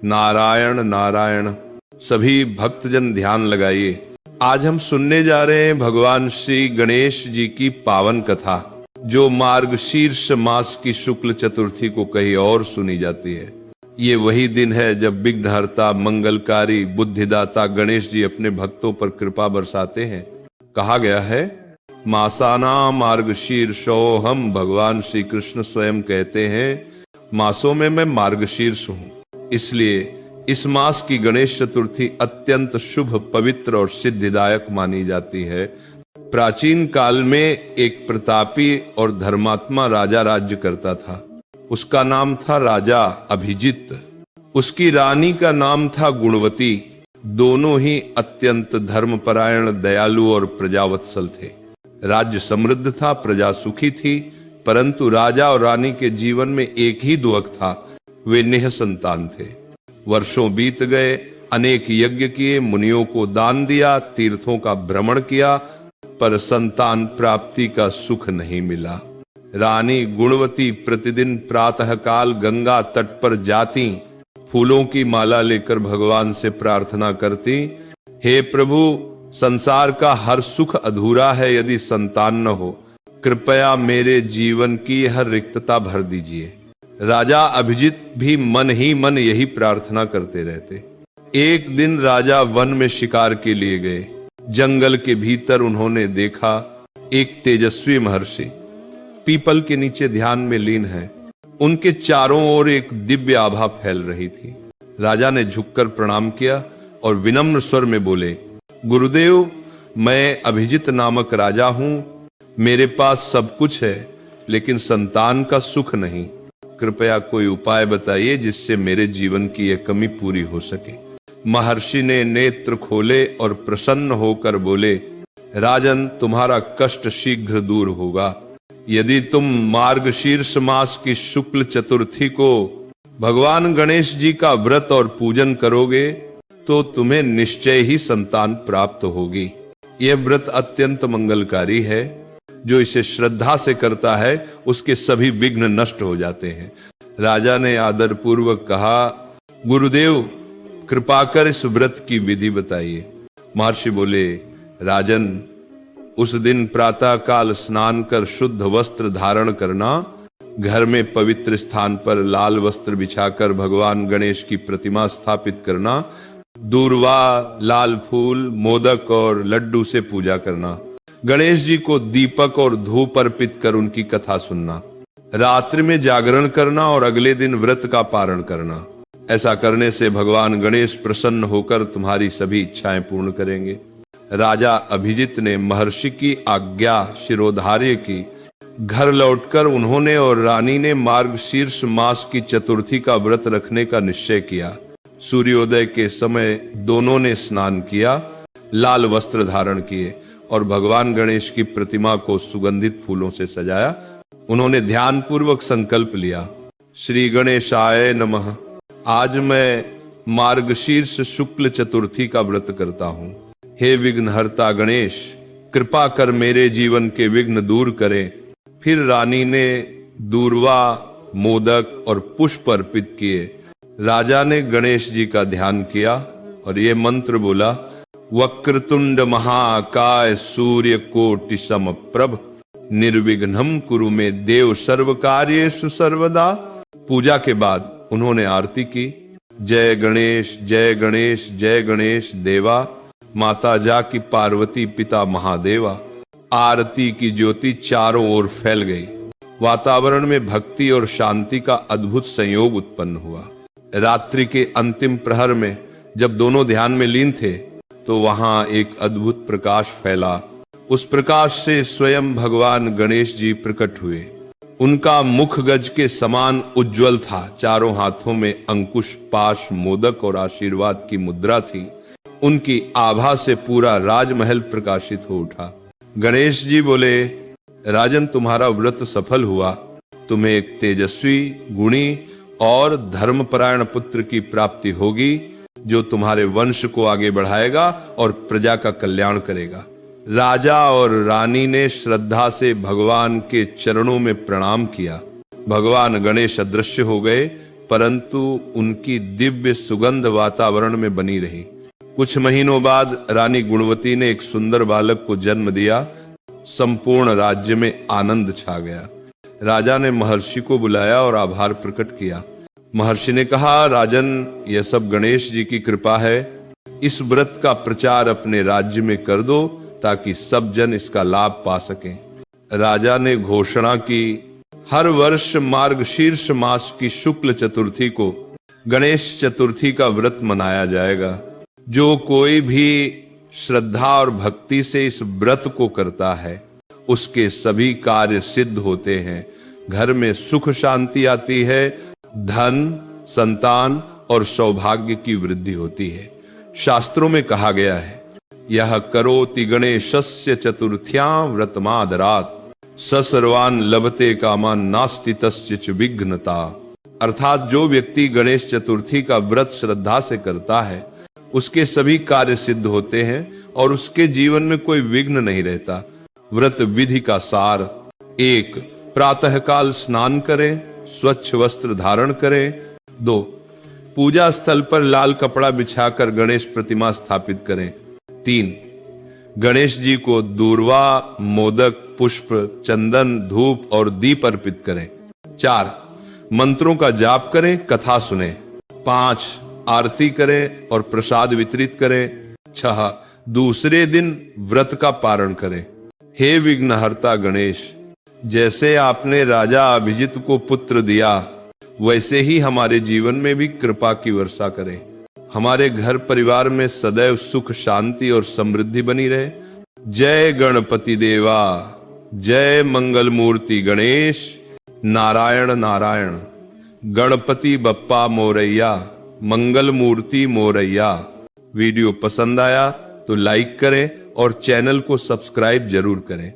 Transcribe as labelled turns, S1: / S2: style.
S1: नारायण नारायण। सभी भक्तजन ध्यान लगाइए। आज हम सुनने जा रहे हैं भगवान श्री गणेश जी की पावन कथा, जो मार्गशीर्ष मास की शुक्ल चतुर्थी को कहीं और सुनी जाती है। ये वही दिन है जब विघ्नहर्ता, मंगलकारी, बुद्धिदाता गणेश जी अपने भक्तों पर कृपा बरसाते हैं। कहा गया है, मासाना मार्गशीर्षो, हम भगवान श्री कृष्ण स्वयं कहते हैं मासों में मैं मार्गशीर्ष हूं। इसलिए इस मास की गणेश चतुर्थी अत्यंत शुभ, पवित्र और सिद्धिदायक मानी जाती है। प्राचीन काल में एक प्रतापी और धर्मात्मा राजा राज्य करता था। उसका नाम था राजा अभिजित। उसकी रानी का नाम था गुणवती। दोनों ही अत्यंत धर्मपरायण, दयालु और प्रजावत्सल थे। राज्य समृद्ध था, प्रजा सुखी थी, परंतु राजा और रानी के जीवन में एक ही दुख था, वे निःसंतान थे। वर्षों बीत गए, अनेक यज्ञ किए, मुनियों को दान दिया, तीर्थों का भ्रमण किया, पर संतान प्राप्ति का सुख नहीं मिला। रानी गुणवती प्रतिदिन प्रातःकाल गंगा तट पर जाती, फूलों की माला लेकर भगवान से प्रार्थना करती, हे प्रभु, संसार का हर सुख अधूरा है यदि संतान न हो। कृपया मेरे जीवन की यह रिक्तता भर दीजिए। राजा अभिजित भी मन ही मन यही प्रार्थना करते रहते। एक दिन राजा वन में शिकार के लिए गए। जंगल के भीतर उन्होंने देखा एक तेजस्वी महर्षि पीपल के नीचे ध्यान में लीन है। उनके चारों ओर एक दिव्य आभा फैल रही थी। राजा ने झुककर प्रणाम किया और विनम्र स्वर में बोले, गुरुदेव, मैं अभिजित नामक राजा हूं। मेरे पास सब कुछ है, लेकिन संतान का सुख नहीं। कृपया कोई उपाय बताइए जिससे मेरे जीवन की यह कमी पूरी हो सके। महर्षि ने नेत्र खोले और प्रसन्न होकर बोले, राजन, तुम्हारा कष्ट शीघ्र दूर होगा। यदि तुम मार्गशीर्ष मास की शुक्ल चतुर्थी को भगवान गणेश जी का व्रत और पूजन करोगे तो तुम्हें निश्चय ही संतान प्राप्त होगी। यह व्रत अत्यंत मंगलकारी है। जो इसे श्रद्धा से करता है उसके सभी विघ्न नष्ट हो जाते हैं। राजा ने आदर पूर्वक कहा, गुरुदेव, कृपा कर इस व्रत की विधि बताइए। महर्षि बोले, राजन, उस दिन प्रातः काल स्नान कर शुद्ध वस्त्र धारण करना, घर में पवित्र स्थान पर लाल वस्त्र बिछाकर भगवान गणेश की प्रतिमा स्थापित करना, दूर्वा, लाल फूल, मोदक और लड्डू से पूजा करना, गणेश जी को दीपक और धूप अर्पित कर उनकी कथा सुनना, रात्रि में जागरण करना और अगले दिन व्रत का पारण करना। ऐसा करने से भगवान गणेश प्रसन्न होकर तुम्हारी सभी इच्छाएं पूर्ण करेंगे। राजा अभिजित ने महर्षि की आज्ञा शिरोधार्य की। घर लौटकर उन्होंने और रानी ने मार्गशीर्ष मास की चतुर्थी का व्रत रखने का निश्चय किया। सूर्योदय के समय दोनों ने स्नान किया, लाल वस्त्र धारण किए और भगवान गणेश की प्रतिमा को सुगंधित फूलों से सजाया। उन्होंने ध्यान पूर्वक संकल्प लिया, श्री गणेशाय नमः। आज मैं मार्गशीर्ष शुक्ल चतुर्थी का व्रत करता हूं। हे विघ्नहर्ता गणेश, कृपा कर मेरे जीवन के विघ्न दूर करें। फिर रानी ने दूर्वा, मोदक और पुष्प अर्पित किए। राजा ने गणेश जी का ध्यान किया और ये मंत्र बोला, वक्रतुंड महाकाय सूर्य कोटि समप्रभ, निर्विघ्नं कुरु मे देव सर्व कार्येषु सर्वदा। पूजा के बाद उन्होंने आरती की। जय गणेश, जय गणेश, जय गणेश देवा, माता जाकी पार्वती, पिता महादेवा। आरती की ज्योति चारों ओर फैल गई। वातावरण में भक्ति और शांति का अद्भुत संयोग उत्पन्न हुआ। रात्रि के अंतिम प्रहर में जब दोनों ध्यान में लीन थे तो वहां एक अद्भुत प्रकाश फैला। उस प्रकाश से स्वयं भगवान गणेश जी प्रकट हुए। उनका मुख गज के समान उज्जवल था। चारों हाथों में अंकुश, पाश, मोदक और आशीर्वाद की मुद्रा थी। उनकी आभा से पूरा राजमहल प्रकाशित हो उठा। गणेश जी बोले, राजन, तुम्हारा व्रत सफल हुआ। तुम्हें एक तेजस्वी, गुणी और धर्मपरायण पुत्र की प्राप्ति होगी, जो तुम्हारे वंश को आगे बढ़ाएगा और प्रजा का कल्याण करेगा। राजा और रानी ने श्रद्धा से भगवान के चरणों में प्रणाम किया। भगवान गणेश अदृश्य हो गए। परंतु उनकी दिव्य सुगंध वातावरण में बनी रही। कुछ महीनों बाद रानी गुणवती ने एक सुंदर बालक को जन्म दिया। संपूर्ण राज्य में आनंद छा गया। राजा ने महर्षि को बुलाया और आभार प्रकट किया। महर्षि ने कहा, राजन, यह सब गणेश जी की कृपा है। इस व्रत का प्रचार अपने राज्य में कर दो ताकि सब जन इसका लाभ पा सकें। राजा ने घोषणा की, हर वर्ष मार्गशीर्ष मास की शुक्ल चतुर्थी को गणेश चतुर्थी का व्रत मनाया जाएगा। जो कोई भी श्रद्धा और भक्ति से इस व्रत को करता है उसके सभी कार्य सिद्ध होते हैं। घर में सुख शांति आती है, धन, संतान और सौभाग्य की वृद्धि होती है। शास्त्रों में कहा गया है, यह करोति गणेशस्य चतुर्थ्यां व्रतमादरात् स सर्वान् लभते कामान् नास्ति तस्य च विघ्नता। अर्थात जो व्यक्ति गणेश चतुर्थी का व्रत श्रद्धा से करता है उसके सभी कार्य सिद्ध होते हैं और उसके जीवन में कोई विघ्न नहीं रहता। व्रत विधि का सार: 1. प्रातःकाल स्नान करें, स्वच्छ वस्त्र धारण करें। 2. पूजा स्थल पर लाल कपड़ा बिछाकर गणेश प्रतिमा स्थापित करें। 3. गणेश जी को दूर्वा, मोदक, पुष्प, चंदन, धूप और दीप अर्पित करें। 4. मंत्रों का जाप करें, कथा सुने। 5. आरती करें और प्रसाद वितरित करें। 6. दूसरे दिन व्रत का पारण करें। हे विघ्नहर्ता गणेश, जैसे आपने राजा अभिजित को पुत्र दिया वैसे ही हमारे जीवन में भी कृपा की वर्षा करें। हमारे घर परिवार में सदैव सुख, शांति और समृद्धि बनी रहे। जय गणपति देवा, जय मंगल मूर्ति गणेश। नारायण नारायण। गणपति बप्पा मोरैया, मंगल मूर्ति मोरैया। वीडियो पसंद आया तो लाइक करें और चैनल को सब्सक्राइब जरूर करें।